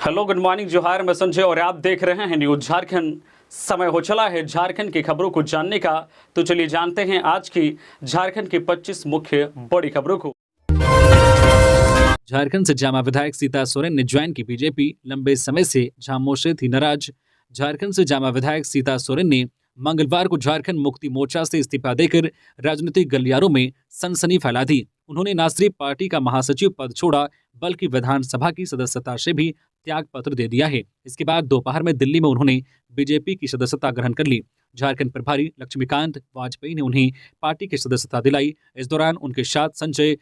Hello, good morning, जोहार। मैं संजय और आप देख रहे हैं न्यूज झारखंड। समय हो चला है झारखंड की खबरों को जानने का, तो चलिए जानते हैं आज की झारखंड की 25 मुख्य बड़ी खबरों को। झारखंड से जामा विधायक सीता सोरेन ने ज्वाइन की बीजेपी, लंबे समय से झामों से थी नाराज। झारखंड से जामा विधायक सीता सोरेन ने मंगलवार को झारखंड मुक्ति मोर्चा से इस्तीफा देकर राजनीतिक गलियारों में सनसनी फैला दी। उन्होंने न सिर्फ पार्टी का महासचिव पद छोड़ा, बल्कि विधानसभा की सदस्यता से भी त्याग पत्र दे दिया है। इसके बाद दोपहर में दिल्ली में उन्होंने बीजेपी की सदस्यता ग्रहण कर ली। झारखंड प्रभारी लक्ष्मीकांत वाजपेयी ने उन्हें पार्टी की सदस्यता दिलाई। इस दौरान उनके साथ संजय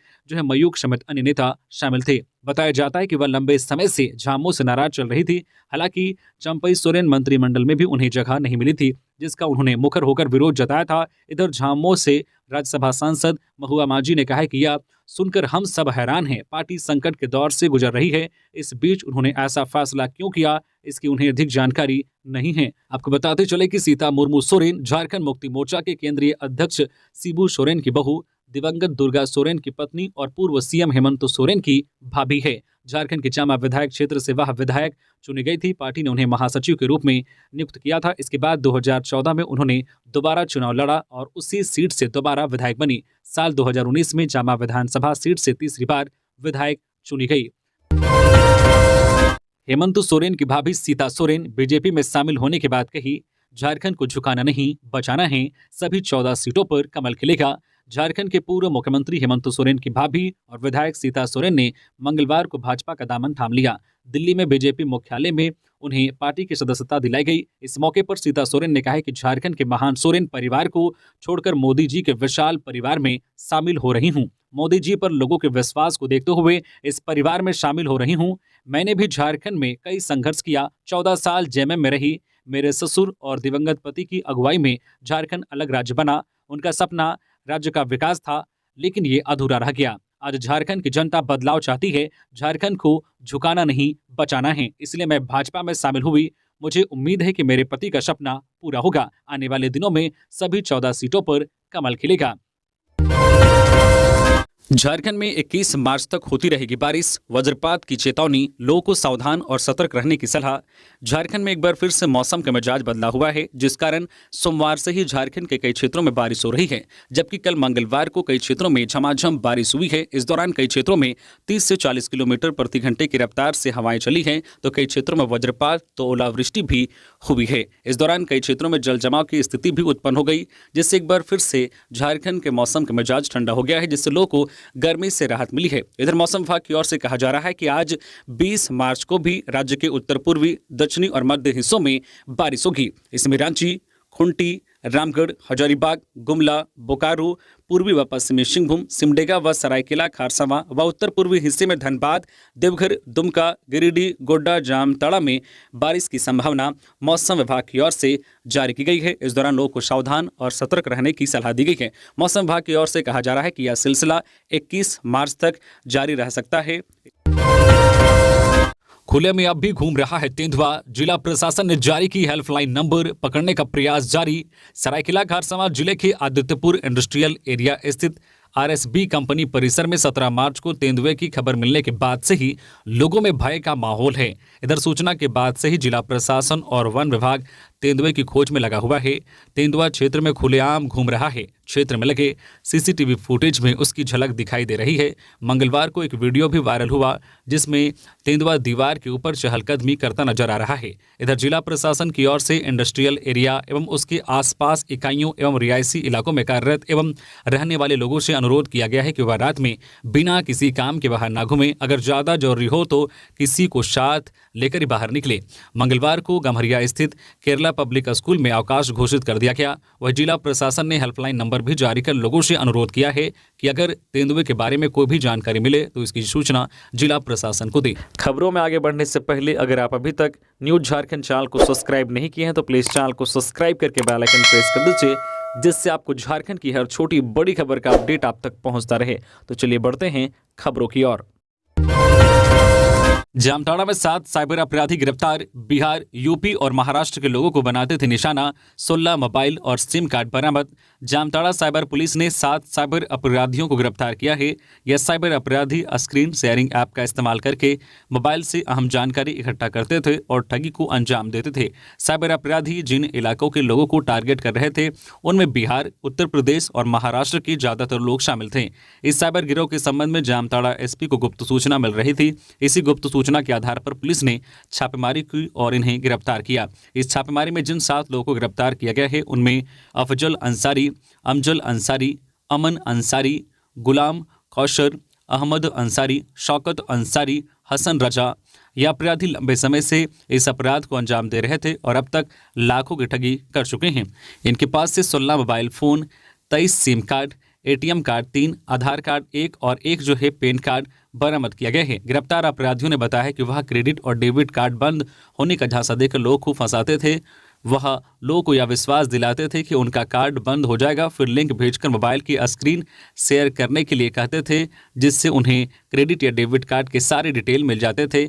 मयूख समेत अन्य नेता शामिल थे। बताया जाता है कि वह लंबे समय से झामुमो से नाराज चल रही थी। हालांकि चंपई सोरेन मंत्रिमंडल में भी उन्हें जगह नहीं मिली थी, जिसका उन्होंने मुखर होकर विरोध जताया था। इधर झामुमो से राज्यसभा सांसद महुआ माझी ने कहा है कि यह सुनकर हम सब हैरान हैं, पार्टी संकट के दौर से गुजर रही है। इस बीच उन्होंने ऐसा फैसला क्यों किया, इसकी उन्हें अधिक जानकारी नहीं है। आपको बताते चले कि सीता मुर्मू सोरेन झारखंड मुक्ति मोर्चा के केंद्रीय अध्यक्ष शिबू सोरेन की बहू, दिवंगत दुर्गा सोरेन की पत्नी और पूर्व सीएम हेमंत सोरेन की भाभी है। झारखंड के जामा विधायक क्षेत्र से वह विधायक चुनी गई थी। पार्टी ने उन्हें महासचिव के रूप में नियुक्त किया था। इसके बाद 2014 में उन्होंने दोबारा चुनाव लड़ा और उसी सीट से दोबारा विधायक बनी। साल 2019 में जामा विधानसभा सीट से तीसरी बार विधायक चुनी गई। हेमंत सोरेन की भाभी सीता सोरेन बीजेपी में शामिल होने के बाद कही, झारखंड को झुकाना नहीं, बचाना है। सभी 14 सीटों पर कमल खिलेगा। झारखंड के पूर्व मुख्यमंत्री हेमंत सोरेन की भाभी और विधायक सीता सोरेन ने मंगलवार को भाजपा का दामन थाम लिया। दिल्ली में बीजेपी मुख्यालय में उन्हें पार्टी की सदस्यता दिलाई गई। इस मौके पर सीता सोरेन ने कहा कि झारखंड के महान सोरेन परिवार को छोड़कर मोदी जी के विशाल परिवार में शामिल हो रही हूँ। मोदी जी पर लोगों के विश्वास को देखते हुए इस परिवार में शामिल हो रही हूँ। मैंने भी झारखंड में कई संघर्ष किया, 14 साल जेएमएम में रही। मेरे ससुर और दिवंगत पति की अगुवाई में झारखंड अलग राज्य बना। उनका सपना राज्य का विकास था, लेकिन ये अधूरा रह गया। आज झारखंड की जनता बदलाव चाहती है। झारखंड को झुकाना नहीं, बचाना है। इसलिए मैं भाजपा में शामिल हुई। मुझे उम्मीद है कि मेरे पति का सपना पूरा होगा। आने वाले दिनों में सभी 14 सीटों पर कमल खिलेगा। झारखंड में 21 मार्च तक होती रहेगी बारिश, वज्रपात की चेतावनी, लोगों को सावधान और सतर्क रहने की सलाह। झारखंड में एक बार फिर से मौसम का मिजाज बदला हुआ है, जिस कारण सोमवार से ही झारखंड के कई क्षेत्रों में बारिश हो रही है, जबकि कल मंगलवार को कई क्षेत्रों में झमाझम बारिश हुई है। इस दौरान कई क्षेत्रों में 30 से 40 किलोमीटर प्रति घंटे की रफ्तार से हवाएं चली हैं, तो कई क्षेत्रों में वज्रपात तो ओलावृष्टि भी हुई है। इस दौरान कई क्षेत्रों में जल जमाव की स्थिति भी उत्पन्न हो गई, जिससे एक बार फिर से झारखंड के मौसम का मिजाज ठंडा हो गया है, जिससे लोगों को गर्मी से राहत मिली है। इधर मौसम विभाग की ओर से कहा जा रहा है कि आज 20 मार्च को भी राज्य के उत्तर पूर्वी, दक्षिणी और मध्य हिस्सों में बारिश होगी। इसमें रांची, खूंटी, रामगढ़, हजारीबाग, गुमला, बोकारो, पूर्वी व पश्चिमी सिंहभूम, सिमडेगा व सरायकेला खारसावां व उत्तर पूर्वी हिस्से में धनबाद, देवघर, दुमका, गिरिडीह, गोड्डा, जामताड़ा में बारिश की संभावना मौसम विभाग की ओर से जारी की गई है। इस दौरान लोगों को सावधान और सतर्क रहने की सलाह दी गई है। मौसम विभाग की ओर से कहा जा रहा है कि यह सिलसिला 21 मार्च तक जारी रह सकता है। खुले में अब भी घूम रहा है तेंदुआ। जिला प्रशासन ने जारी की हेल्पलाइन नंबर, पकड़ने का प्रयास जारी। सरायकेला खारसावां जिले के आदित्यपुर इंडस्ट्रियल एरिया स्थित आरएसबी कंपनी परिसर में 17 मार्च को तेंदुए की खबर मिलने के बाद से ही लोगों में भय का माहौल है। इधर सूचना के बाद से ही जिला प्रशासन और वन विभाग तेंदुए की खोज में लगा हुआ है। तेंदुआ क्षेत्र में खुलेआम घूम रहा है। क्षेत्र में लगे सीसीटीवी फुटेज में उसकी झलक दिखाई दे रही है। मंगलवार को एक वीडियो भी वायरल हुआ, जिसमें तेंदुआ दीवार के ऊपर चहलकदमी करता नजर आ रहा है। इधर जिला प्रशासन की ओर से इंडस्ट्रियल एरिया एवं उसके आसपास इकाइयों एवं रिहायशी इलाकों में कार्यरत एवं रहने वाले लोगों से अनुरोध किया गया है कि वह रात में बिना किसी काम के बाहर ना घूमें। अगर ज्यादा जरूरी हो तो किसी को साथ लेकर ही बाहर निकले। मंगलवार को गम्हरिया स्थित केरला पब्लिक स्कूल में अवकाश घोषित कर दिया गया। वह जिला प्रशासन ने हेल्पलाइन नंबर भी जारी कर लोगों से अनुरोध किया है कि अगर तेंदुए के बारे में कोई भी जानकारी मिले तो इसकी सूचना जिला प्रशासन को दे। खबरों में आगे बढ़ने से पहले अगर आप अभी तक न्यूज झारखंड चैनल को सब्सक्राइब नहीं किए हैं तो प्लीज चैनल को सब्सक्राइब करके बेल आइकन प्रेस कर दीजिए, जिससे आपको झारखंड की हर छोटी बड़ी खबर का अपडेट आप तक पहुंचता रहे। तो चलिए बढ़ते हैं खबरों की ओर। जामताड़ा में 7 साइबर अपराधी गिरफ्तार। बिहार, यूपी और महाराष्ट्र के लोगों को बनाते थे निशाना। 16 मोबाइल और सिम कार्ड बरामद। जामताड़ा साइबर पुलिस ने 7 साइबर अपराधियों को गिरफ्तार किया है। यह साइबर अपराधी स्क्रीन शेयरिंग ऐप का इस्तेमाल करके मोबाइल से अहम जानकारी इकट्ठा करते थे और ठगी को अंजाम देते थे। साइबर अपराधी जिन इलाकों के लोगों को टारगेट कर रहे थे उनमें बिहार, उत्तर प्रदेश और महाराष्ट्र के ज्यादातर लोग शामिल थे। इस साइबर गिरोह के संबंध में जामताड़ा एसपी को गुप्त सूचना मिल रही थी। इसी गुप्त सूचना के आधार पर पुलिस ने छापेमारी की और इन्हें गिरफ्तार किया। इस छापेमारी में जिन 7 लोगों को गिरफ्तार किया गया है उनमें अफजल अंसारी, अमजल अंसारी, अमन अंसारी, गुलाम कौशर, अहमद अंसारी, शौकत अंसारी, हसन रजा। यह अपराधी लंबे समय से इस अपराध को अंजाम दे रहे थे और अब तक लाखों की ठगी कर चुके हैं। इनके पास से 16 mobile phone, 23 SIM card, ATM card 3, आधार कार्ड 1 और 1 जो है पैन कार्ड बरामद किया गया है। गिरफ्तार अपराधियों ने बताया कि वह क्रेडिट और डेबिट कार्ड बंद होने का झांसा देकर लोगों को फंसाते थे। वह लोगों को यह विश्वास दिलाते थे कि उनका कार्ड बंद हो जाएगा, फिर लिंक भेजकर मोबाइल की स्क्रीन शेयर करने के लिए कहते थे, जिससे उन्हें क्रेडिट या डेबिट कार्ड के सारे डिटेल मिल जाते थे।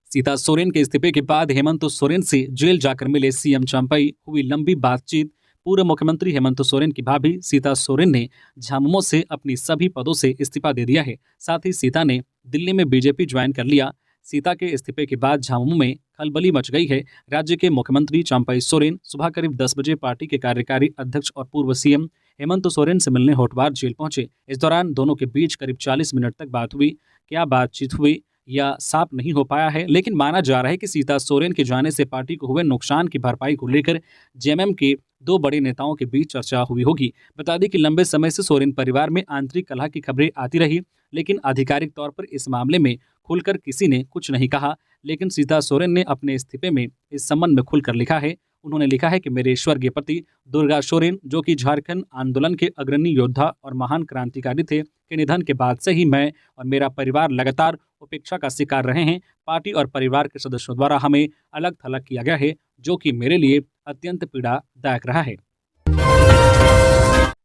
सीता सोरेन के इस्तीफे के बाद हेमंत सोरेन से जेल जाकर मिले सीएम चंपई। हुई लंबी बातचीत। पूर्व मुख्यमंत्री हेमंत सोरेन की भाभी सीता सोरेन ने झामुमो से अपनी सभी पदों से इस्तीफा दे दिया है। साथ ही सीता ने दिल्ली में बीजेपी ज्वाइन कर लिया। सीता के इस्तीफे के बाद झामुमो में खलबली मच गई है। राज्य के मुख्यमंत्री चंपई सोरेन सुबह करीब 10 बजे पार्टी के कार्यकारी अध्यक्ष और पूर्व सीएम हेमंत सोरेन से मिलने होटवार जेल पहुंचे। इस दौरान दोनों के बीच करीब 40 मिनट तक बात हुई। क्या बातचीत हुई या साफ नहीं हो पाया है, लेकिन माना जा रहा है कि सीता सोरेन के जाने से पार्टी को हुए नुकसान की भरपाई को लेकर जेएमएम के 2 बड़े नेताओं के बीच चर्चा हुई होगी। बता दें कि लंबे समय से सोरेन परिवार में आंतरिक कलह की खबरें आती रही, लेकिन आधिकारिक तौर पर इस मामले में खुलकर किसी ने कुछ नहीं कहा। लेकिन सीता सोरेन ने अपने इस्तीफे में इस संबंध में खुलकर लिखा है। उन्होंने लिखा है कि मेरे स्वर्गीय पति दुर्गा सोरेन, जो कि झारखंड आंदोलन के अग्रणी योद्धा और महान क्रांतिकारी थे, के निधन के बाद से ही मैं और मेरा परिवार लगातार उपेक्षा का शिकार रहे हैं। पार्टी और परिवार के सदस्यों द्वारा हमें अलग थलग किया गया है, जो कि मेरे लिए अत्यंत पीड़ादायक रहा है।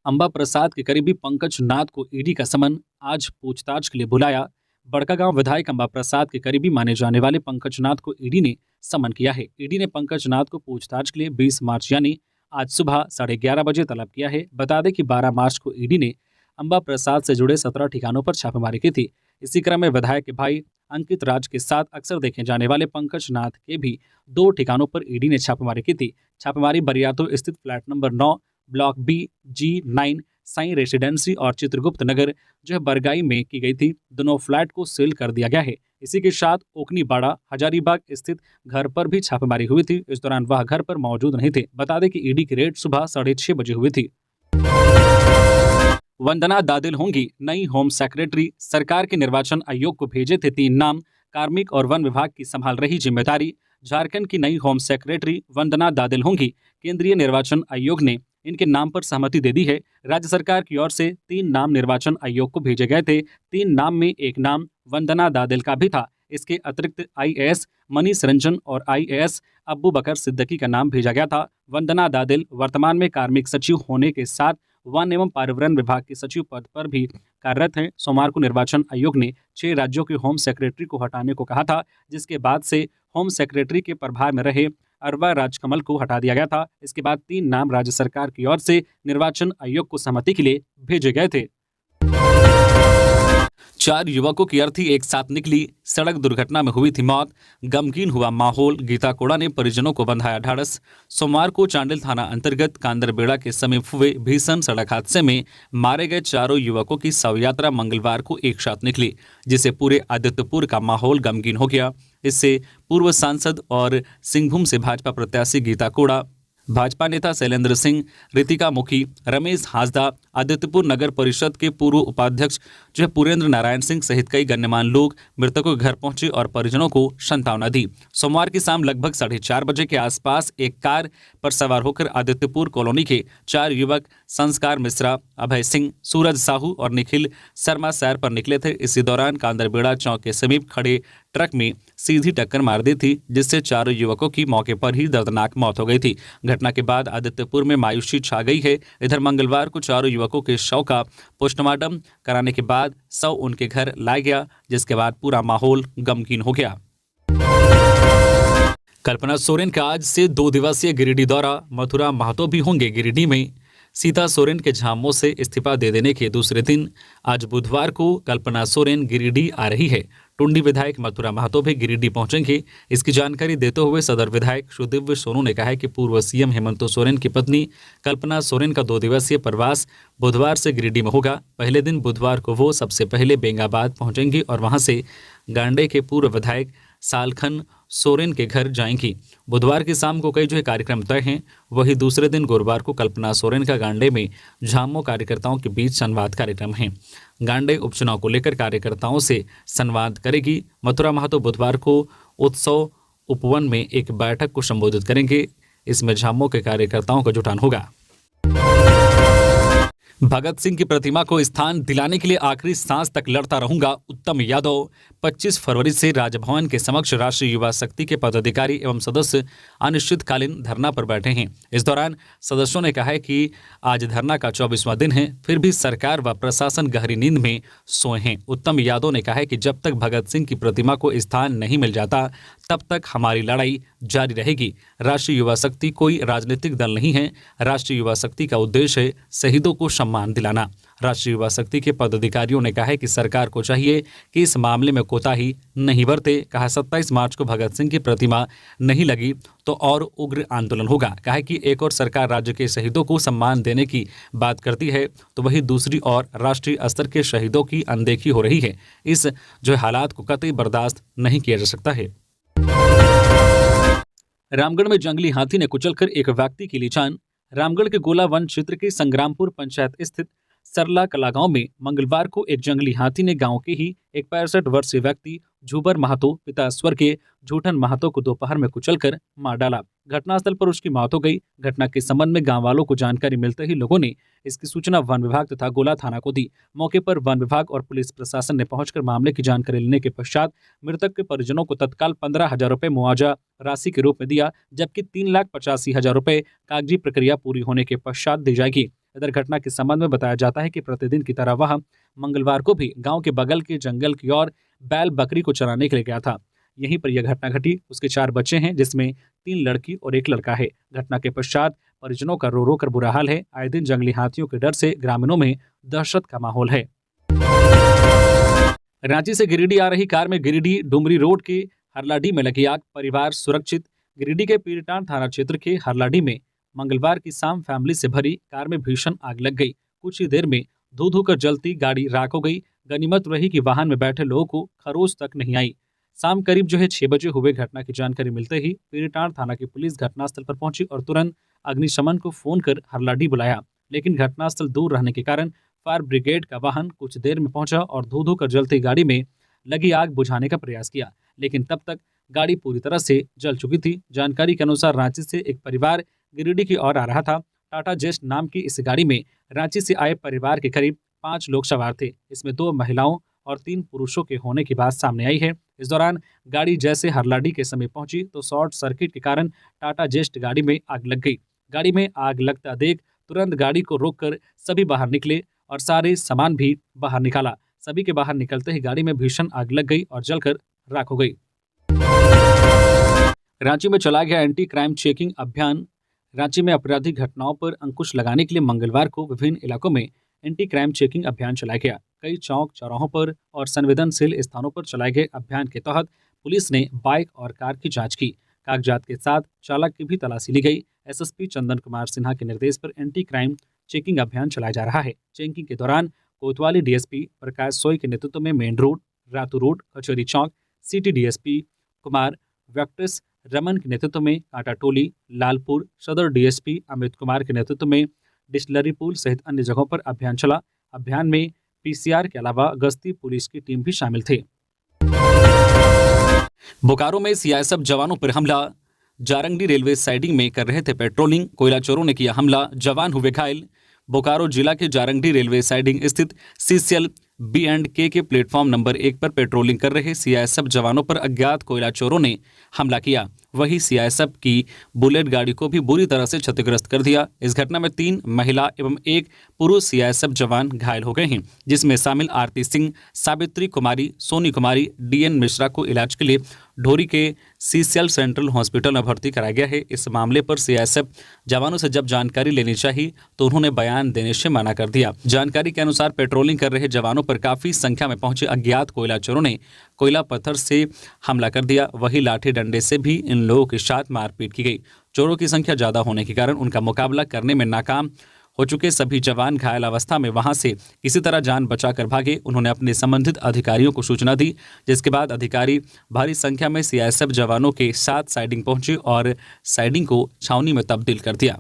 अंबा प्रसाद के करीबी पंकज नाथ को ईडी का समन। आज पूछताछ के लिए बुलाया। बड़कागांव विधायक अंबा प्रसाद के करीबी माने जाने वाले पंकज नाथ को ईडी ने समन किया है। ईडी ने पंकज नाथ को पूछताछ के लिए 20 मार्च यानी आज सुबह 11:30 बजे तलब किया है। बता दें कि 12 मार्च को ईडी ने अंबा प्रसाद से जुड़े 17 ठिकानों पर छापेमारी की थी। इसी क्रम में विधायक के भाई अंकित राज के साथ अक्सर देखे जाने वाले पंकज नाथ के भी 2 ठिकानों पर ईडी ने छापेमारी की थी। छापेमारी बरियातुर स्थित flat number 9 block BG9 Sai residency और चित्रगुप्त नगर जो है बरगाई में की गई थी। दोनों फ्लैट को सील कर दिया गया है। इसी के साथ ओकनीबाड़ा हजारीबाग स्थित घर पर भी छापेमारी हुई थी। इस दौरान वह घर पर मौजूद नहीं थे। बता दें कि ईडी की रेड सुबह 6:30 बजे हुई थी। वंदना दादिल होंगी नई होम सेक्रेटरी। सरकार के निर्वाचन आयोग को भेजे थे 3 नाम। कार्मिक और वन विभाग की संभाल रही जिम्मेदारी। झारखंड की नई होम सेक्रेटरी वंदना दादिल होंगी। केंद्रीय निर्वाचन आयोग ने इनके नाम पर सहमति दे दी है। राज्य सरकार की ओर से 3 नाम निर्वाचन आयोग को भेजे गए थे। 3 नाम में एक नाम वंदना दादिल का भी था। इसके अतिरिक्त IAS मनीष रंजन और IAS अब्बू बकर सिद्दीकी का नाम भेजा गया था। वंदना दादिल वर्तमान में कार्मिक सचिव होने के साथ वन एवं पर्यावरण विभाग के सचिव पद पर भी कार्यरत हैं। सोमवार को निर्वाचन आयोग ने 6 राज्यों के होम सेक्रेटरी को हटाने को कहा था, जिसके बाद से होम सेक्रेटरी के प्रभार में रहे अरवा राजकमल को हटा दिया गया था। इसके बाद 3 नाम राज्य सरकार की ओर से निर्वाचन आयोग को सहमति के लिए भेजे गए थे। 4 युवकों की अर्थी एक साथ निकली। सड़क दुर्घटना में हुई थी मौत। गमगीन हुआ माहौल। गीता कोड़ा ने परिजनों को बंधाया ढाढ़स। सोमवार को चांडिल थाना अंतर्गत कांदरबेड़ा के समीप हुए भीषण सड़क हादसे में मारे गए 4 युवकों की शव यात्रा मंगलवार को एक साथ निकली, जिससे पूरे आदित्यपुर का माहौल गमगीन हो गया। इससे पूर्व सांसद और सिंहभूम से भाजपा प्रत्याशी गीता कोड़ा, भाजपा नेता शैलेंद्र सिंह, रितिका मुखी, रमेश हाजदा, आदित्यपुर नगर परिषद के पूर्व उपाध्यक्ष जो है पुरेंद्र नारायण सिंह सहित कई गण्यमान्य लोग मृतकों के घर पहुंचे और परिजनों को सांत्वना दी। सोमवार की शाम लगभग 4:30 बजे के आसपास एक कार पर सवार होकर आदित्यपुर कॉलोनी के 4 युवक संस्कार मिश्रा, अभय सिंह, सूरज साहू और निखिल शर्मा सैर पर निकले थे। इसी दौरान कांदरबेड़ा चौक के समीप खड़े ट्रक में सीधी टक्कर मार दी थी, जिससे चारों युवकों की मौके पर ही दर्दनाक मौत हो गई थी। घटना के बाद आदित्यपुर में मायूसी छा गई है। इधर मंगलवार को चारों युवकों के शव का पोस्टमार्टम कराने के बाद शव उनके घर लाया गया, जिसके बाद पूरा माहौल गमगीन हो गया। कल्पना सोरेन का आज से 2 दिवसीय गिरिडीह दौरा। मथुरा महतो भी होंगे गिरिडीह में। सीता सोरेन के झामों से इस्तीफा दे देने के दूसरे दिन आज बुधवार को कल्पना सोरेन गिरिडीह आ रही है। टुंडी विधायक मथुरा महतो भी गिरिडीह पहुंचेंगे। इसकी जानकारी देते हुए सदर विधायक सुदिव्य सोनू ने कहा है कि पूर्व सीएम हेमंत सोरेन की पत्नी कल्पना सोरेन का 2 दिवसीय प्रवास बुधवार से गिरिडीह में होगा। पहले दिन बुधवार को वो सबसे पहले बेंगाबाद पहुंचेंगी और वहां से गांडे के पूर्व विधायक सालखन सोरेन के घर जाएंगी। बुधवार की शाम को कई जो कार्यक्रम तय हैं। वही दूसरे दिन गुरुवार को कल्पना सोरेन का गांडे में झामो कार्यकर्ताओं के बीच संवाद कार्यक्रम है। गांडे उपचुनाव को लेकर कार्यकर्ताओं से संवाद करेगी। मथुरा महतो बुधवार को उत्सव उपवन में एक बैठक को संबोधित करेंगे। इसमें झामो के कार्यकर्ताओं का जुटान होगा। भगत सिंह की प्रतिमा को स्थान दिलाने के लिए आखिरी सांस तक लड़ता रहूंगा, उत्तम यादव 25 फरवरी से राजभवन के समक्ष राष्ट्रीय युवा शक्ति के पदाधिकारी एवं सदस्य अनिश्चितकालीन धरना पर बैठे हैं। इस दौरान सदस्यों ने कहा है कि आज धरना का 24वां दिन है, फिर भी सरकार व प्रशासन गहरी नींद में सोए हैं। उत्तम यादव ने कहा है कि जब तक भगत सिंह की प्रतिमा को स्थान नहीं मिल जाता तब तक हमारी लड़ाई जारी रहेगी। राष्ट्रीय युवा शक्ति कोई राजनीतिक दल नहीं है। राष्ट्रीय युवा शक्ति का उद्देश्य है शहीदों को सम्मान दिलाना। राष्ट्रीय युवा शक्ति के पदाधिकारियों ने कहा है कि सरकार को चाहिए कि इस मामले में कोताही नहीं बरते। कहा 27 मार्च को भगत सिंह की प्रतिमा नहीं लगी तो और उग्र आंदोलन होगा। कहा कि एक और सरकार राज्य के शहीदों को सम्मान देने की बात करती है तो वही दूसरी ओर राष्ट्रीय स्तर के शहीदों की अनदेखी हो रही है। इस जो हालात को कतई बर्दाश्त नहीं किया जा सकता है। रामगढ़ में जंगली हाथी ने कुचलकर एक व्यक्ति की ली जान। रामगढ़ के गोला वन क्षेत्र के संग्रामपुर पंचायत स्थित सरला कला गांव में मंगलवार को एक जंगली हाथी ने गांव के ही एक 65 वर्षीय व्यक्ति झूबर महतो पिता स्वर्गीय झूठन महतो को दोपहर में कुचलकर मार डाला। घटनास्थल पर उसकी मौत हो गई। घटना के संबंध में गांव वालों को जानकारी मिलते ही लोगों ने इसकी सूचना वन विभाग तथा गोला थाना को दी। मौके पर वन विभाग और पुलिस प्रशासन ने पहुंचकर मामले की जानकारी लेने के पश्चात मृतक के परिजनों को तत्काल 15,000 रुपये मुआवजा राशि के रूप में दिया, जबकि 3,85,000 रुपये कागजी प्रक्रिया पूरी होने के पश्चात दी जाएगी। इधर घटना के संबंध में बताया जाता है कि प्रतिदिन की तरह वह मंगलवार को भी गांव के बगल के जंगल की ओर बैल बकरी को चराने के लिए गया था। यहीं पर यह घटना घटी। उसके 4 बच्चे हैं, जिसमें 3 लड़की और 1 लड़का है। घटना के पश्चात परिजनों का रो रो कर बुरा हाल है। आए दिन जंगली हाथियों के डर से ग्रामीणों में दहशत का माहौल है। रांची से गिरिडीह आ रही कार में गिरिडीह डुमरी रोड के हरलाडी में लगी आग, परिवार सुरक्षित। गिरिडीह के पीरटांड थाना क्षेत्र के हरलाडी में मंगलवार की शाम फैमिली से भरी कार में भीषण आग लग गई। कुछ ही देर में धू धू कर जलती गाड़ी राख हो गई। गनीमत रही कि वाहन में बैठे लोगों को खरोच तक नहीं आई। शाम करीब 6 बजे हुए घटना की जानकारी मिलते ही पीरटांड थाना की पुलिस घटनास्थल पर पहुंची और तुरंत अग्निशमन को फोन कर हरलाडी बुलाया, लेकिन घटनास्थल दूर रहने के कारण फायर ब्रिगेड का वाहन कुछ देर में पहुंचा और धू धू कर जलती गाड़ी में लगी आग बुझाने का प्रयास किया, लेकिन तब तक गाड़ी पूरी तरह से जल चुकी थी। जानकारी के अनुसार रांची से एक परिवार गिरिडीह की ओर आ रहा था। टाटा जेस्ट नाम की इस गाड़ी में रांची से आए परिवार के करीब 5 लोग सवार थे। इसमें 2 महिलाओं और 3 पुरुषों के होने की बात सामने आई है। इस दौरान गाड़ी जैसे हरलाडी के समीप पहुंची तो शॉर्ट सर्किट के कारण टाटा जेस्ट गाड़ी में आग लग गई। गाड़ी में आग लगता देख तुरंत गाड़ी को रोककर सभी बाहर निकले और सारे सामान भी बाहर निकाला। सभी के बाहर निकलते ही गाड़ी में भीषण आग लग गई और जलकर राख हो गई। रांची में चला गया एंटी क्राइम चेकिंग अभियान। रांची में आपराधिक घटनाओं पर अंकुश लगाने के लिए मंगलवार को विभिन्न इलाकों में एंटी क्राइम चेकिंग अभियान चलाया गया। कई चौक चौराहों पर और संवेदनशील स्थानों पर चलाए गए अभियान के तहत पुलिस ने बाइक और कार की जांच की। कागजात के साथ चालक की भी तलाशी ली गई। एसएसपी चंदन कुमार सिन्हा के निर्देश पर एंटी क्राइम चेकिंग अभियान चलाया जा रहा है। चेकिंग के दौरान कोतवाली डीएसपी प्रकाश सोई के नेतृत्व में main road, Ratu road, Kachahri Chowk, city DSP Kumar वेक्टस रमन के नेतृत्व में कांटा टोली, लालपुर, सदर डीएसपी अमित कुमार के नेतृत्व में डिस्टिलरी पुल सहित अन्य जगहों पर अभियान चला। अभियान में पीसीआर के अलावा गश्ती पुलिस की टीम भी शामिल थे। बोकारो में सीआईएसएफ जवानों पर हमला। जारंगडी रेलवे साइडिंग में कर रहे थे पेट्रोलिंग, कोयला चोरों ने किया हमला, जवान हुए घायल। बोकारो जिला के जारंगडी रेलवे साइडिंग स्थित सीसीएल B&K के प्लेटफॉर्म नंबर 1 पर पेट्रोलिंग कर रहे सीआईएसएफ जवानों पर अज्ञात कोयला चोरों ने हमला किया। वहीं सीआईएसएफ की बुलेट गाड़ी को भी बुरी तरह से क्षतिग्रस्त कर दिया। इस घटना में 3 महिला एवं 1 पुरुष सीआईएसएफ जवान घायल हो गए हैं, जिसमें शामिल आरती सिंह, सावित्री कुमारी, सोनी कुमारी, DN मिश्रा को इलाज के लिए ढोरी के CCL सेंट्रल हॉस्पिटल में भर्ती कराया गया है। इस मामले पर सीआईएसएफ जवानों से जब जानकारी लेनी चाहिए तो उन्होंने बयान देने से मना कर दिया। जानकारी के अनुसार पेट्रोलिंग कर रहे जवानों पर काफी संख्या में पहुंचे अज्ञात कोयला चोरों ने कोयला पत्थर से हमला कर दिया। वहीं लाठी डंडे से भी इन लोगों के साथ मारपीट की गई। चोरों की संख्या ज्यादा होने के कारण उनका मुकाबला करने में नाकाम हो चुके सभी जवान घायल अवस्था में वहां से किसी तरह जान बचाकर भागे। उन्होंने अपने संबंधित अधिकारियों को सूचना दी, जिसके बाद अधिकारी भारी संख्या में सीआईएसएफ जवानों के साथ साइडिंग पहुंचे और साइडिंग को छावनी में तब्दील कर दिया।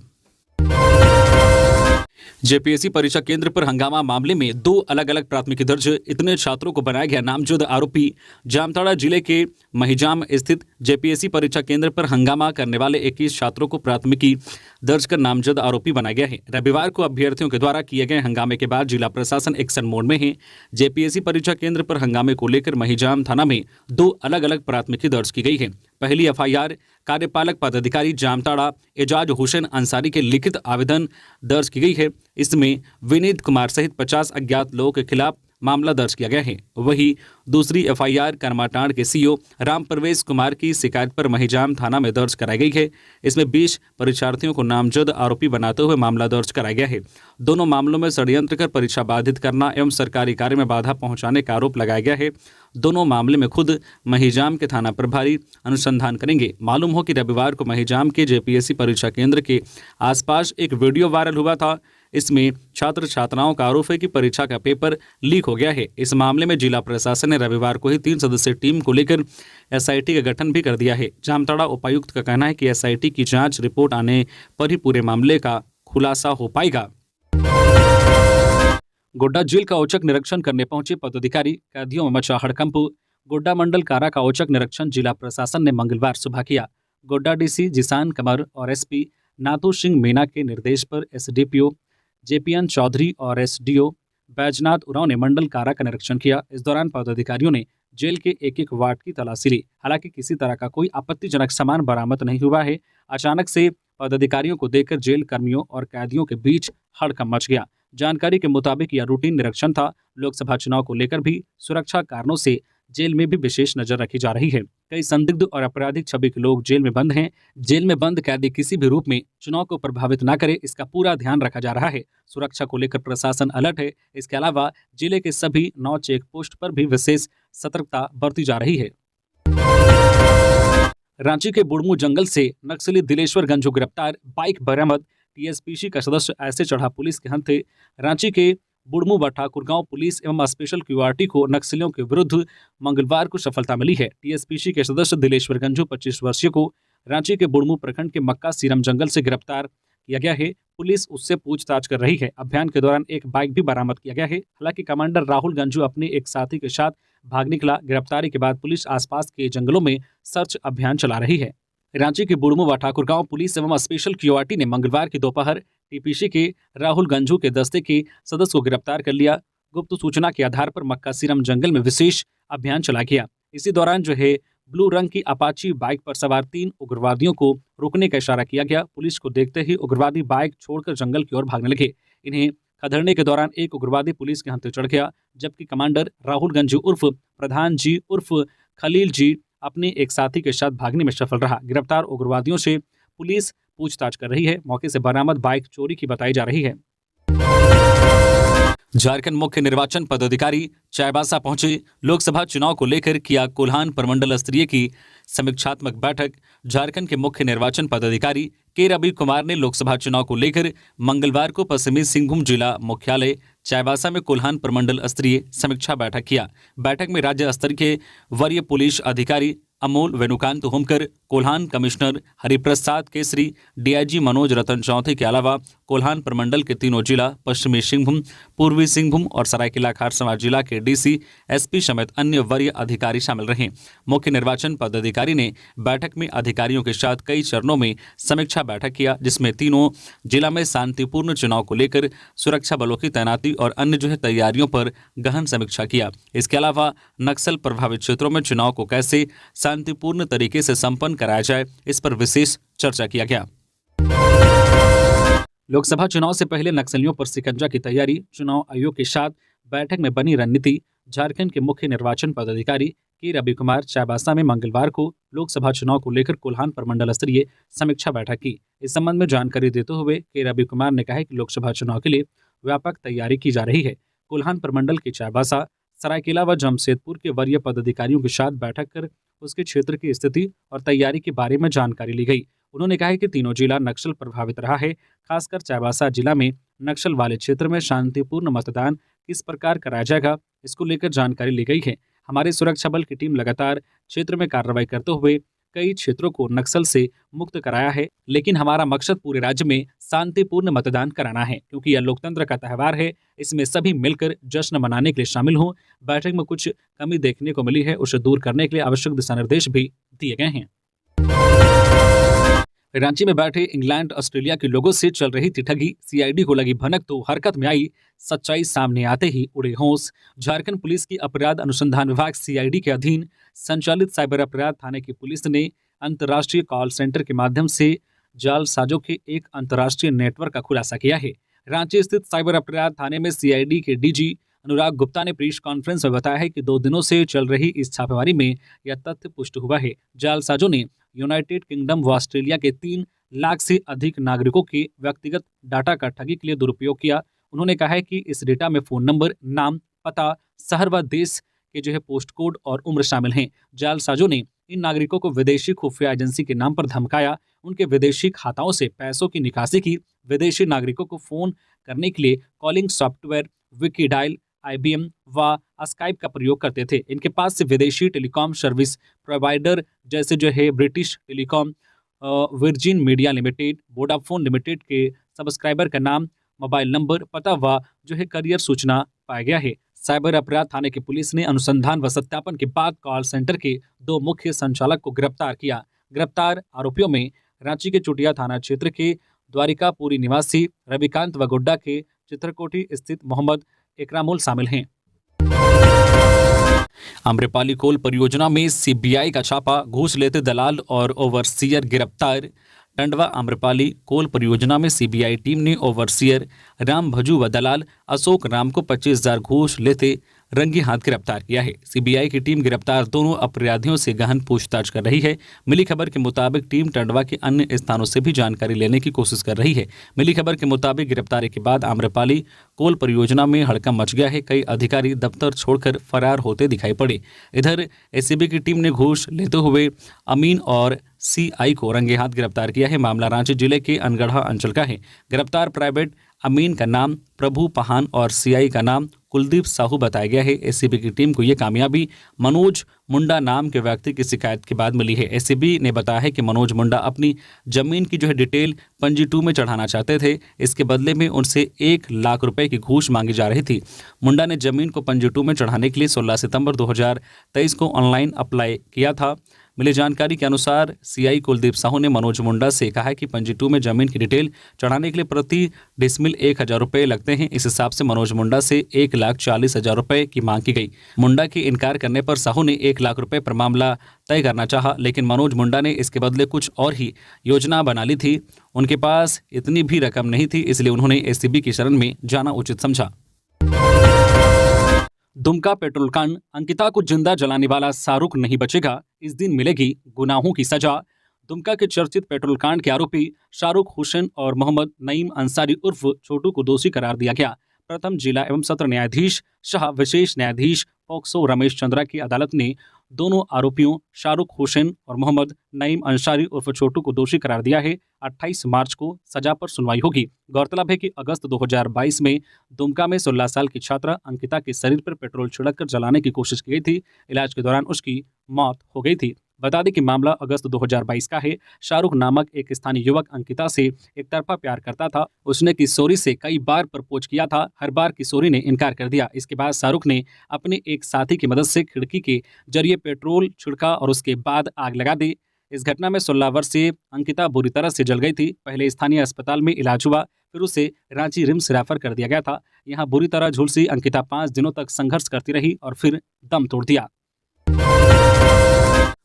जेपीएससी परीक्षा केंद्र पर हंगामा मामले में 2 अलग अलग प्राथमिकी दर्ज, इतने छात्रों को बनाया गया नामजद आरोपी। जामताड़ा जिले के महिजाम स्थित जेपीएससी परीक्षा केंद्र पर हंगामा करने वाले 21 छात्रों को प्राथमिकी दर्ज कर नामजद आरोपी बनाया गया है। रविवार को अभ्यर्थियों के द्वारा किए गए हंगामे के बाद जिला प्रशासन एक्शन मोड में है। जेपीएससी परीक्षा केंद्र पर हंगामे को लेकर महिजाम थाना में 2 अलग अलग प्राथमिकी दर्ज की गई है। पहली एफआईआर कार्यपालक पदाधिकारी जामताड़ा एजाज हुसैन अंसारी के लिखित आवेदन दर्ज की गई है। इसमें विनीत कुमार सहित 50 अज्ञात लोगों के खिलाफ मामला दर्ज किया गया है। वहीं दूसरी एफआईआर करमाटांड के सीईओ राम प्रवेश कुमार की शिकायत पर महिजाम थाना में दर्ज कराई गई है। इसमें 20 परीक्षार्थियों को नामजद आरोपी बनाते हुए मामला दर्ज कराया गया है। दोनों मामलों में षड्यंत्र कर परीक्षा बाधित करना एवं सरकारी कार्य में बाधा पहुंचाने का आरोप लगाया गया है। दोनों मामले में खुद महिजाम के थाना प्रभारी अनुसंधान करेंगे। मालूम हो कि रविवार को महिजाम के जेपीएससी परीक्षा केंद्र के आसपास एक वीडियो वायरल हुआ था। इसमें छात्र छात्राओं का आरोप है कि परीक्षा का पेपर लीक हो गया है। इस मामले में जिला प्रशासन ने रविवार को ही 3 सदस्यीय टीम को लेकर एसआईटी का गठन भी कर दिया है। जामताड़ा उपायुक्त का कहना है कि एसआईटी की जांच रिपोर्ट आने पर ही पूरे मामले का खुलासा हो पाएगा। गोड्डा जेल का औचक निरीक्षण करने पहुंचे पदाधिकारी, कैदियों में मचा हड़कंप। गोड्डा मंडल कारा का औचक निरीक्षण जिला प्रशासन ने मंगलवार सुबह किया। गोड्डा डीसी जिसान कमर और एसपी नाथू सिंह मीना के निर्देश पर एसडीपीओ जेपीएन चौधरी और एसडीओ बैजनाथ उरांव ने मंडल कारा का निरीक्षण किया। इस दौरान पदाधिकारियों ने जेल के एक वार्ड की तलाशी ली। हालांकि किसी तरह का कोई आपत्तिजनक सामान बरामद नहीं हुआ है। अचानक से पदाधिकारियों को देखकर जेल कर्मियों और कैदियों के बीच हड़कंप मच गया। जानकारी के मुताबिक यह रूटीन निरीक्षण था। लोकसभा चुनाव को लेकर भी सुरक्षा कारणों से जेल में भी विशेष नजर रखी जा रही है। कई संदिग्ध और आपराधिक छवि के लोग जेल में बंद हैं। जेल में बंद कैदी किसी भी रूप में चुनाव को प्रभावित न करे, इसका पूरा ध्यान रखा जा रहा है। सुरक्षा को लेकर प्रशासन अलर्ट है। इसके अलावा जिले के सभी 9 चेक पोस्ट पर भी विशेष सतर्कता बरती जा रही है। रांची के बुड़मू जंगल से नक्सली दिलेश्वर गंजू गिरफ्तार, बाइक बरामद। टीएसपीसी का सदस्य ऐसे चढ़ा पुलिस के हत्थे। रांची के बुड़मू व ठाकुरगांव पुलिस एवं स्पेशल क्यूआरटी को नक्सलियों के विरुद्ध मंगलवार को सफलता मिली है। टीएसपीसी के सदस्य दिलेश्वर गंजू 25 वर्षीय को रांची के बुड़मू प्रखंड के मक्का सीरम जंगल से गिरफ्तार किया गया है। पुलिस उससे पूछताछ कर रही है। अभियान के दौरान एक बाइक भी बरामद किया गया है। हालांकि कमांडर राहुल गंजू अपने एक साथी के साथ भाग निकला। गिरफ्तारी के बाद पुलिस आसपास के जंगलों में सर्च अभियान चला रही है। रांची के बुड़मू व ठाकुरगांव पुलिस एवं स्पेशल क्यूआरटी ने मंगलवार की दोपहर टीपीसी के राहुल गंजू के दस्ते के सदस्य को गिरफ्तार कर लिया। गुप्त सूचना के आधार पर मक्का सीरम जंगल में विशेष अभियान चला गया। इसी दौरान ब्लू रंग की अपाची बाइक पर सवार 3 उग्रवादियों को रोकने का इशारा किया गया। पुलिस को देखते ही उग्रवादी बाइक छोड़कर जंगल की ओर भागने लगे। इन्हें खदेड़ने के दौरान एक उग्रवादी पुलिस के हत्थे चढ़ गया, जबकि कमांडर राहुल गंजू उर्फ प्रधान जी उर्फ खलील जी अपने एक साथी के साथ भागने में सफल रहा। गिरफ्तार उग्रवादियों से पुलिस पूछताछ कर रही है। मौके से बरामद बाइक चोरी की बताई जा रही है। झारखंड मुख्य निर्वाचन पदाधिकारी चाईबासा पहुंचे। लोकसभा चुनाव को लेकर किया कोल्हान प्रमंडल स्तरीय की समीक्षात्मक बैठक। झारखंड के मुख्य निर्वाचन पदाधिकारी के रवि कुमार ने लोकसभा चुनाव को लेकर मंगलवार को पश्चिमी सिंहभूम जिला मुख्यालय चाईबासा में कोल्हान प्रमंडल स्तरीय समीक्षा बैठक किया। बैठक में राज्य स्तर के वरीय पुलिस अधिकारी अमोल वेणुकांत होमकर, कोल्हान कमिश्नर हरिप्रसाद केसरी, डीआईजी मनोज रतन चौधरी के अलावा कोल्हान प्रमंडल के तीनों जिला, पश्चिमी सिंहभूम, पूर्वी सिंहभूम और सरायकेला खारसंवा जिला के डीसी, एसपी समेत अन्य वरीय अधिकारी शामिल रहे। मुख्य निर्वाचन पदाधिकारी ने बैठक में अधिकारियों के साथ कई चरणों में समीक्षा बैठक किया, जिसमें तीनों जिला में शांतिपूर्ण चुनाव को लेकर सुरक्षा बलों की तैनाती और अन्य तैयारियों पर गहन समीक्षा किया। इसके अलावा नक्सल प्रभावित क्षेत्रों में चुनाव को कैसे शांतिपूर्ण तरीके से संपन्न कराया जाए, इस पर विशेष चर्चा किया गया। लोकसभा चुनाव से पहले नक्सलियों पर शिकंजा की तैयारी, चुनाव आयोग के साथ बैठक में बनी रणनीति। झारखंड के मुख्य निर्वाचन पदाधिकारी के रवि कुमार चाईबासा में मंगलवार को लोकसभा चुनाव को लेकर कोल्हान प्रमंडल स्तरीय समीक्षा बैठक की। इस संबंध में जानकारी देते हुए के रवि कुमार ने कहा कि लोकसभा चुनाव के लिए व्यापक तैयारी की जा रही है। कोल्हान प्रमंडल के चाईबासा, सरायकेला व जमशेदपुर के वरीय पदाधिकारियों के साथ बैठक कर उसके क्षेत्र की स्थिति और तैयारी के बारे में जानकारी ली गई। उन्होंने कहा कि तीनों जिला नक्सल प्रभावित रहा है। खासकर चाईबासा जिला में नक्सल वाले क्षेत्र में शांतिपूर्ण मतदान किस प्रकार कराया जाएगा, इसको लेकर जानकारी ली गई है। हमारे सुरक्षा बल की टीम लगातार क्षेत्र में कार्रवाई करते हुए कई क्षेत्रों को नक्सल से मुक्त कराया है, लेकिन हमारा मकसद पूरे राज्य में शांतिपूर्ण मतदान कराना है, क्योंकि यह लोकतंत्र का त्यौहार है। इसमें सभी मिलकर जश्न मनाने के लिए शामिल हों। बैठक में कुछ कमी देखने को मिली है, उसे दूर करने के लिए आवश्यक दिशा निर्देश भी दिए गए हैं। रांची में बैठे इंग्लैंड ऑस्ट्रेलिया के लोगों से चल रही थी ठगी, सीआईडी को लगी भनक तो हरकत में आई। सच्चाई सामने आते ही उड़े होश। झारखंड पुलिस की अपराध अनुसंधान विभाग सीआईडी के अधीन संचालित साइबर अपराध थाने की पुलिस ने अंतर्राष्ट्रीय कॉल सेंटर के माध्यम से जालसाजों के एक अंतर्राष्ट्रीय नेटवर्क का खुलासा किया है। रांची स्थित साइबर अपराध थाने में सीआईडी के डीजी अनुराग गुप्ता ने प्रेस कॉन्फ्रेंस में बताया है कि 2 दिनों से चल रही इस छापेमारी में यह तथ्य पुष्ट हुआ है। जालसाजों ने यूनाइटेड किंगडम व ऑस्ट्रेलिया के 3 लाख से अधिक नागरिकों के व्यक्तिगत डाटा का ठगी के लिए दुरुपयोग किया। उन्होंने कहा है कि इस डेटा में फोन नंबर, नाम, पता, शहर व देश के पोस्ट कोड और उम्र शामिल हैं। जालसाजों ने इन नागरिकों को विदेशी खुफिया एजेंसी के नाम पर धमकाया, उनके विदेशी खाताओं से पैसों की निकासी की। विदेशी नागरिकों को फोन करने के लिए कॉलिंग सॉफ्टवेयर विकीडायल, IBM व स्काइप का प्रयोग करते थे। इनके पास से विदेशी टेलीकॉम सर्विस प्रोवाइडर जैसे British telecom, virgin media limited, Vodafone limited के सब्सक्राइबर का नाम, मोबाइल नंबर, पता व करियर सूचना पाया गया है। साइबर अपराध थाने की पुलिस ने अनुसंधान व सत्यापन के बाद कॉल सेंटर के 2 मुख्य संचालक को गिरफ्तार किया। गिरफ्तार आरोपियों में रांची के चुटिया थाना क्षेत्र के द्वारिकापुरी निवासी रविकांत व गोड्डा के चित्रकोटी स्थित मोहम्मद इकरामुल शामिल हैं। आम्रपाली कोल परियोजना में सीबीआई का छापा, घूस लेते दलाल और ओवरसीयर गिरफ्तार। टंडवा आम्रपाली कोल परियोजना में सीबीआई टीम ने ओवरसीयर राम भजू व दलाल अशोक राम को 25,000 घूस लेते रंगे हाथ गिरफ्तार किया है। सीबीआई की टीम गिरफ्तार दोनों अपराधियों से गहन पूछताछ कर रही है। मिली खबर के मुताबिक टीम टंडवा के अन्य स्थानों से भी जानकारी लेने की कोशिश कर रही है। मिली खबर के मुताबिक गिरफ्तारी के बाद आम्रपाली कोल परियोजना में हड़कंप मच गया है। कई अधिकारी दफ्तर छोड़कर फरार होते दिखाई पड़े। इधर एसीबी की टीम ने घूस लेते हुए अमीन और सीआई को रंगे हाथ गिरफ्तार किया है। मामला रांची जिले के अनगढ़ा अंचल का है। गिरफ्तार प्राइवेट अमीन का नाम प्रभु पहान और सीआई का नाम कुलदीप साहू बताया गया है। एसीबी की टीम को यह कामयाबी मनोज मुंडा नाम के व्यक्ति की शिकायत के बाद मिली है। एसीबी ने बताया है कि मनोज मुंडा अपनी जमीन की डिटेल पंजी 2 में चढ़ाना चाहते थे। इसके बदले में उनसे 1 लाख रुपए की घूस मांगी जा रही थी। मुंडा ने जमीन को पंजी 2 में चढ़ाने के लिए 16 सितंबर 2023 को ऑनलाइन अप्लाई किया था। मिली जानकारी के अनुसार सीआई कुलदीप साहू ने मनोज मुंडा से कहा कि पंजी 2 में जमीन की डिटेल चढ़ाने के लिए प्रति डिसमिल 1,000 रुपये लगते हैं। इस हिसाब से मनोज मुंडा से 1,40,000 रुपये की मांग की गई। मुंडा के इनकार करने पर साहू ने 1 लाख रुपये पर मामला तय करना चाहा, लेकिन मनोज मुंडा ने इसके बदले कुछ और ही योजना बना ली थी। उनके पास इतनी भी रकम नहीं थी, इसलिए उन्होंने एसीबी की शरण में जाना उचित समझा। दुमका पेट्रोल कांड, अंकिता को जिंदा जलाने वाला शाहरुख नहीं बचेगा, इस दिन मिलेगी गुनाहों की सजा। दुमका के चर्चित पेट्रोल कांड के आरोपी शाहरुख हुसैन और मोहम्मद नईम अंसारी उर्फ छोटू को दोषी करार दिया गया। प्रथम जिला एवं सत्र न्यायाधीश शाह विशेष न्यायाधीश पोक्सो रमेश चंद्रा की अदालत ने दोनों आरोपियों शाहरुख हुसैन और मोहम्मद नईम अंसारी उर्फ छोटू को दोषी करार दिया है। 28 मार्च को सजा पर सुनवाई होगी। गौरतलब है कि अगस्त 2022 में दुमका में 16 साल की छात्रा अंकिता के शरीर पर पेट्रोल छिड़ककर जलाने की कोशिश की गई थी। इलाज के दौरान उसकी मौत हो गई थी। बता दें कि मामला अगस्त 2022 का है। शाहरुख नामक एक स्थानीय युवक अंकिता से एकतरफा प्यार करता था। उसने किशोरी से कई बार प्रपोज किया था। हर बार किशोरी ने इनकार कर दिया। इसके बाद शाहरुख ने अपने एक साथी की मदद से खिड़की के जरिए पेट्रोल छिड़का और उसके बाद आग लगा दी। इस घटना में 16 वर्षीय अंकिता बुरी तरह से जल गई थी। पहले स्थानीय अस्पताल में इलाज हुआ, फिर उसे रांची रिम्स रेफर कर दिया गया था। यहाँ बुरी तरह झुलसी अंकिता 5 दिनों तक संघर्ष करती रही और फिर दम तोड़ दिया।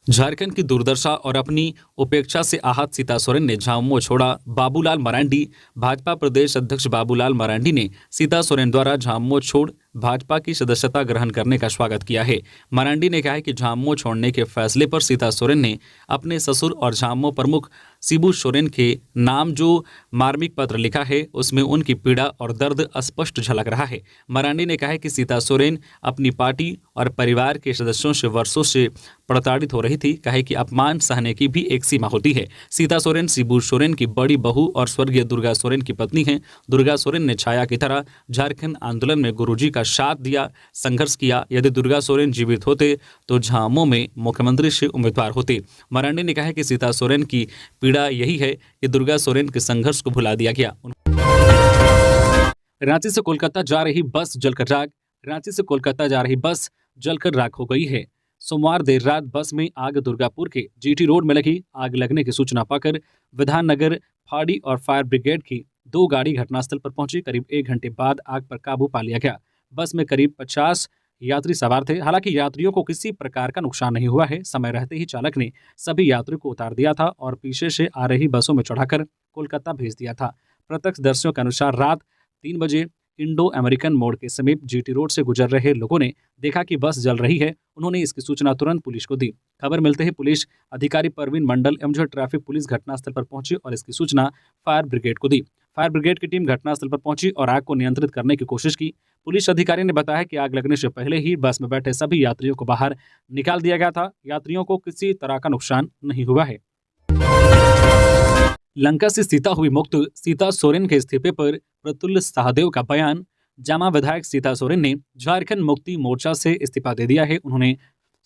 झारखंड की दुर्दशा और अपनी उपेक्षा से आहत सीता सोरेन ने झामुमो छोड़ा। बाबूलाल मरांडी। भाजपा प्रदेश अध्यक्ष बाबूलाल मरांडी ने सीता सोरेन द्वारा झामुमो छोड़ भाजपा की सदस्यता ग्रहण करने का स्वागत किया है। मरांडी ने कहा है कि झामुमो छोड़ने के फैसले पर सीता सोरेन ने अपने ससुर और झामुमो प्रमुख शिबू सोरेन के नाम जो मार्मिक पत्र लिखा है उसमें उनकी पीड़ा और दर्द स्पष्ट झलक रहा है। मरांडी ने कहा है कि सीता सोरेन अपनी पार्टी और परिवार के सदस्यों से वर्षों से प्रताड़ित हो रही थी। कहे कि अपमान सहने की भी एक सीमा होती है। सीता सोरेन शिबू सोरेन की बड़ी बहू और स्वर्गीय दुर्गा सोरेन की पत्नी हैं। दुर्गा सोरेन ने छाया की तरह झारखंड आंदोलन में गुरुजी का साथ दिया, संघर्ष किया। यदि दुर्गा सोरेन जीवित होते तो झामुमो में मुख्यमंत्री से उम्मीदवार होते। मरांडी ने कहा कि सीता सोरेन की पीड़ा यही है कि दुर्गा सोरेन के संघर्ष को भुला दिया गया। रांची से कोलकाता जा रही बस जलकर राख। रांची से कोलकाता जा रही बस जलकर राख हो गई है। सोमवार देर रात बस में आग। दुर्गापुर के जीटी रोड में लगी। आग लगने की सूचना पाकर विधाननगर फाड़ी और फायर ब्रिगेड की 2 गाड़ी घटनास्थल पर पहुंची। करीब 1 घंटे बाद आग पर काबू पा लिया गया। बस में करीब 50 यात्री सवार थे। हालांकि यात्रियों को किसी प्रकार का नुकसान नहीं हुआ है। समय रहते ही चालक ने सभी यात्रियों को उतार दिया था और पीछे से आ रही बसों में चढ़ाकर कोलकाता भेज दिया था। प्रत्यक्षदर्शियों के अनुसार रात 3 बजे इंडो अमेरिकन मोड़ के समीप जीटी रोड से गुजर रहे लोगों ने देखा कि बस जल रही है। उन्होंने इसकी सूचना तुरंत पुलिस को दी। खबर मिलते ही पुलिस अधिकारी परवीन मंडल एमजे ट्रैफिक पुलिस घटनास्थल पर पहुंची और इसकी सूचना फायर ब्रिगेड को दी। फायर ब्रिगेड की टीम घटनास्थल पर पहुंची और आग को नियंत्रित करने की कोशिश की। पुलिस अधिकारी ने बताया कि आग लगने से पहले ही बस में बैठे सभी यात्रियों को बाहर निकाल दिया गया था। यात्रियों को किसी तरह का नुकसान नहीं हुआ है। लंका से सीता हुई मुक्त। सीता सोरेन के इस्तीफे पर प्रफुल्ल सहदेव का बयान। जामा विधायक सीता सोरेन ने झारखंड मुक्ति मोर्चा से इस्तीफा दे दिया है। उन्होंने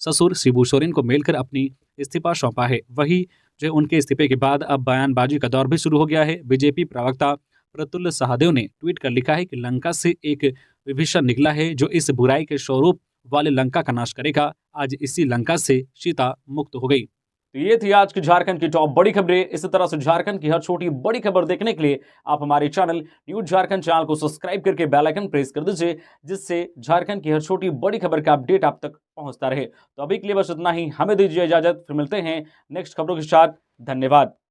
ससुर शिबू सोरेन को मेल कर अपनी इस्तीफा सौंपा है। वही जो उनके इस्तीफे के बाद अब बयानबाजी का दौर भी शुरू हो गया है। बीजेपी प्रवक्ता प्रफुल्ल सहदेव ने ट्वीट कर लिखा है कि लंका से एक विभीषण निकला है जो इस बुराई के स्वरूप वाले लंका का नाश करेगा। आज इसी लंका से सीता मुक्त हो गई। तो ये थी आज की झारखंड की टॉप बड़ी खबरें। इसी तरह से झारखंड की हर छोटी बड़ी खबर देखने के लिए आप हमारे चैनल न्यूज झारखंड चैनल को सब्सक्राइब करके बेल आइकन प्रेस कर दीजिए, जिससे झारखंड की हर छोटी बड़ी खबर का अपडेट आप तक पहुंचता रहे। तो अभी के लिए बस इतना ही। हमें दीजिए इजाजत, फिर मिलते हैं नेक्स्ट खबरों के साथ। धन्यवाद।